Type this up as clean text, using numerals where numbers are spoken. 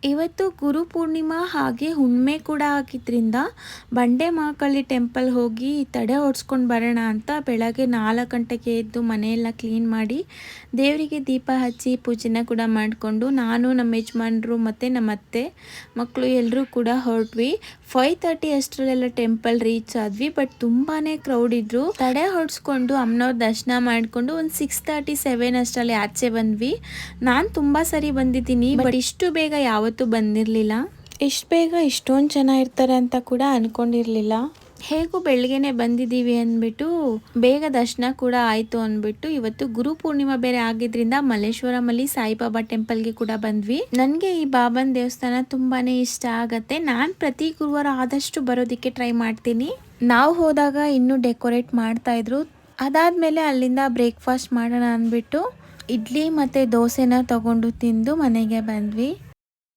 ಇವತ್ತು ಗುರು ಪೂರ್ಣಿಮಾ ಹಾಗೆ ಹುಣ್ಣಿಮೆ ಕೂಡ ಆಗಿದ್ದರಿಂದ ಬಂಡೆ ಮಹಾಕಾಳಿ ಟೆಂಪಲ್ ಹೋಗಿ ತಡೆ ಹೊಡ್ಸ್ಕೊಂಡು ಬರೋಣ ಅಂತ ಬೆಳಗ್ಗೆ 4 ಗಂಟೆಗೆ ಎದ್ದು ಮನೆಯೆಲ್ಲ ಕ್ಲೀನ್ ಮಾಡಿ ದೇವರಿಗೆ ದೀಪ ಹಚ್ಚಿ ಪೂಜೆನ ಕೂಡ ಮಾಡಿಕೊಂಡು ನಾನು ನಮ್ಮ ಯಜಮಾನರು ಮತ್ತು ನಮ್ಮ ಅತ್ತೆ ಮಕ್ಕಳು ಎಲ್ಲರೂ ಕೂಡ ಹೊರಟ್ವಿ. 5:30 ಅಷ್ಟರಲ್ಲೆಲ್ಲ ಟೆಂಪಲ್ ರೀಚ್ ಆದ್ವಿ. ಬಟ್ ತುಂಬಾ ಕ್ರೌಡ್ ಇದ್ರು. ತಡೆ ಹೊಡ್ಸ್ಕೊಂಡು ಅಮ್ಮನವ್ರ ದರ್ಶನ ಮಾಡಿಕೊಂಡು ಒಂದು 6:30 7 ಅಷ್ಟರಲ್ಲಿ ಆಚೆ ಬಂದ್ವಿ. ನಾನು ತುಂಬ ಸರಿ ಬಂದಿದ್ದೀನಿ, ಬಟ್ ಇಷ್ಟು ಬೇಗ ಯಾವತ್ತೂ ಬಂದಿರಲಿಲ್ಲ. ಇಷ್ಟು ಬೇಗ ಇಷ್ಟೊಂದು ಜನ ಇರ್ತಾರೆ ಅಂತ ಕೂಡ ಅಂದ್ಕೊಂಡಿರಲಿಲ್ಲ. ಹೇಗೂ ಬೆಳಗ್ಗೆನೆ ಬಂದಿದ್ದೀವಿ ಅಂದ್ಬಿಟ್ಟು ಬೇಗ ದರ್ಶನ ಕೂಡ ಆಯಿತು ಅಂದ್ಬಿಟ್ಟು ಇವತ್ತು ಗುರು ಪೂರ್ಣಿಮಾ ಬೇರೆ ಆಗಿದ್ರಿಂದ ಮಲ್ಲೇಶ್ವರಮಲ್ಲಿ ಸಾಯಿಬಾಬಾ ಟೆಂಪಲ್ಗೆ ಕೂಡ ಬಂದ್ವಿ. ನನಗೆ ಈ ಬಾಬನ್ ದೇವಸ್ಥಾನ ತುಂಬಾನೇ ಇಷ್ಟ ಆಗತ್ತೆ. ನಾನು ಪ್ರತಿ ಗುರುವಾರ ಆದಷ್ಟು ಬರೋದಕ್ಕೆ ಟ್ರೈ ಮಾಡ್ತೀನಿ. ನಾವು ಹೋದಾಗ ಇನ್ನೂ ಡೆಕೋರೇಟ್ ಮಾಡ್ತಾ ಇದ್ರು. ಅದಾದ್ಮೇಲೆ ಅಲ್ಲಿಂದ ಬ್ರೇಕ್ಫಾಸ್ಟ್ ಮಾಡೋಣ ಅಂದ್ಬಿಟ್ಟು ಇಡ್ಲಿ ಮತ್ತು ದೋಸೆನ ತಗೊಂಡು ತಿಂದು ಮನೆಗೆ ಬಂದ್ವಿ.